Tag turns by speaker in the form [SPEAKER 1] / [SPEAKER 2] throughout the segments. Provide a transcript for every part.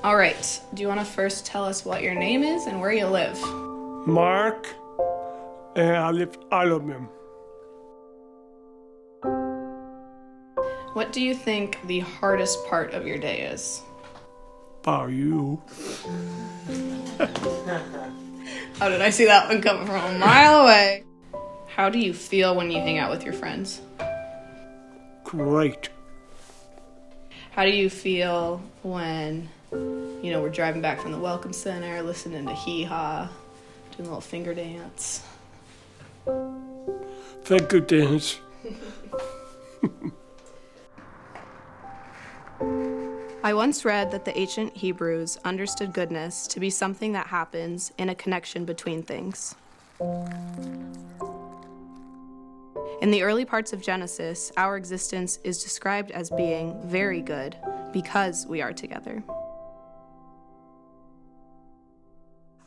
[SPEAKER 1] All right, do you want to first tell us what your name is and where you live?
[SPEAKER 2] Mark, and I live Alabama.
[SPEAKER 1] What do you think the hardest part of your day is?
[SPEAKER 2] About you.
[SPEAKER 1] How did I see that one coming from a mile away? How do you feel when you hang out with your friends?
[SPEAKER 2] Great.
[SPEAKER 1] How do you feel when, we're driving back from the Welcome Center, listening to Hee Haw, doing a little finger dance?
[SPEAKER 2] Thank you, Dennis.
[SPEAKER 1] I once read that the ancient Hebrews understood goodness to be something that happens in a connection between things. In the early parts of Genesis, our existence is described as being very good because we are together.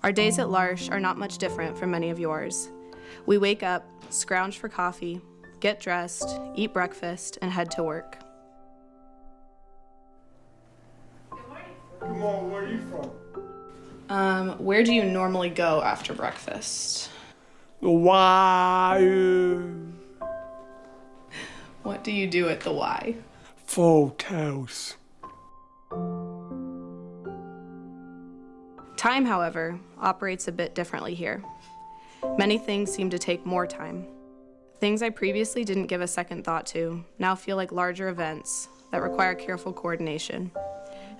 [SPEAKER 1] Our days at L'Arche are not much different from many of yours. We wake up, scrounge for coffee, get dressed, eat breakfast, and head to work.
[SPEAKER 2] Come on, where are you from?
[SPEAKER 1] Where do you normally go after breakfast?
[SPEAKER 2] The wire.
[SPEAKER 1] What do you do at the Y?
[SPEAKER 2] Photos.
[SPEAKER 1] Time, however, operates a bit differently here. Many things seem to take more time. Things I previously didn't give a second thought to now feel like larger events that require careful coordination.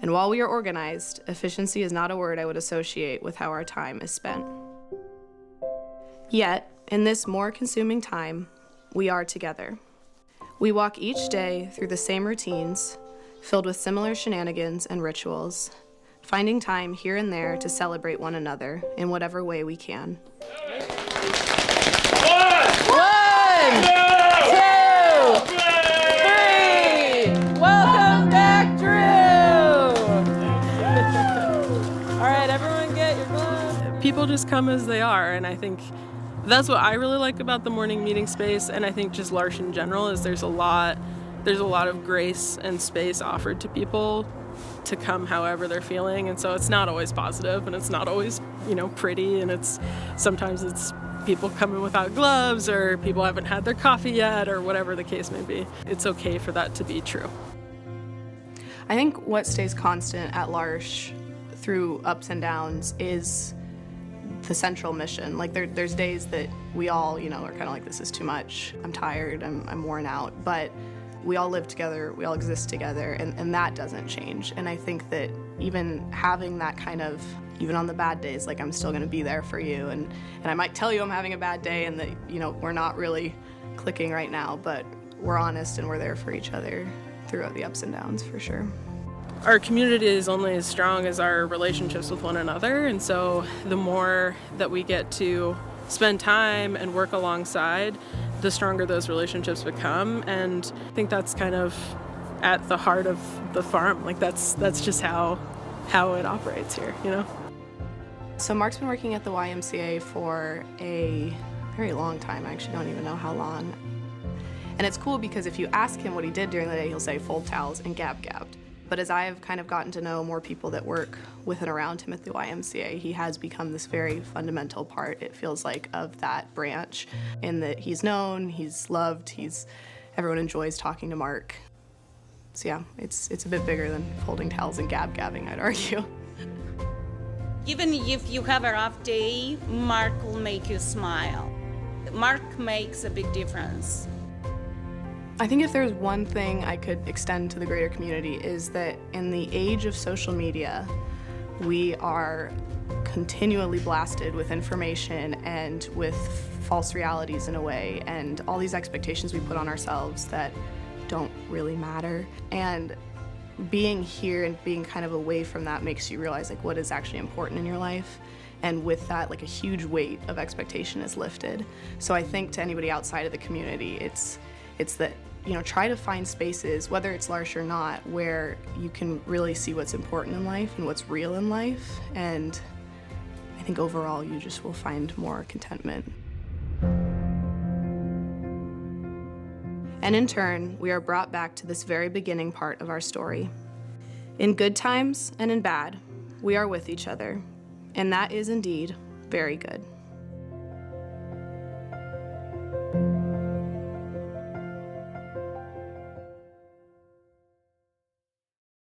[SPEAKER 1] And while we are organized, efficiency is not a word I would associate with how our time is spent. Yet, in this more consuming time, we are together. We walk each day through the same routines, filled with similar shenanigans and rituals, finding time here and there to celebrate one another in whatever way we can.
[SPEAKER 3] One, two, three. Welcome back, Drew. All right, everyone get your gloves.
[SPEAKER 4] People just come as they are, and I think that's what I really like about the morning meeting space, and I think just L'Arche in general is there's a lot of grace and space offered to people to come however they're feeling, and so it's not always positive and it's not always pretty, and sometimes it's people coming without gloves or people haven't had their coffee yet or whatever the case may be. It's okay for that to be true.
[SPEAKER 1] I think what stays constant at L'Arche through ups and downs is the central mission. Like there's days that we all, are kind of like, this is too much. I'm tired, I'm worn out, but we all live together, we all exist together, and that doesn't change. And I think that even having that kind of, even on the bad days, like I'm still gonna be there for you, and I might tell you I'm having a bad day and that, we're not really clicking right now, but we're honest and we're there for each other throughout the ups and downs, for sure.
[SPEAKER 4] Our community is only as strong as our relationships with one another, and so the more that we get to spend time and work alongside, the stronger those relationships become. And I think that's kind of at the heart of the farm. Like that's just how it operates here,
[SPEAKER 1] So Mark's been working at the YMCA for a very long time. I actually don't even know how long. And it's cool because if you ask him what he did during the day, he'll say fold towels and gab-gabbed. But as I have kind of gotten to know more people that work with and around him at the YMCA, he has become this very fundamental part, it feels like, of that branch, in that he's known, he's loved, everyone enjoys talking to Mark. So yeah, it's a bit bigger than folding towels and gab-gabbing, I'd argue.
[SPEAKER 5] Even if you have a rough day, Mark will make you smile. Mark makes a big difference.
[SPEAKER 1] I think if there's one thing I could extend to the greater community is that in the age of social media, we are continually blasted with information and with false realities in a way, and all these expectations we put on ourselves that don't really matter. And being here and being kind of away from that makes you realize like what is actually important in your life. And with that, like a huge weight of expectation is lifted. So I think to anybody outside of the community, it's that, try to find spaces, whether it's L'Arche or not, where you can really see what's important in life and what's real in life. And I think overall you just will find more contentment. And in turn, we are brought back to this very beginning part of our story. In good times and in bad, we are with each other, and that is indeed very good.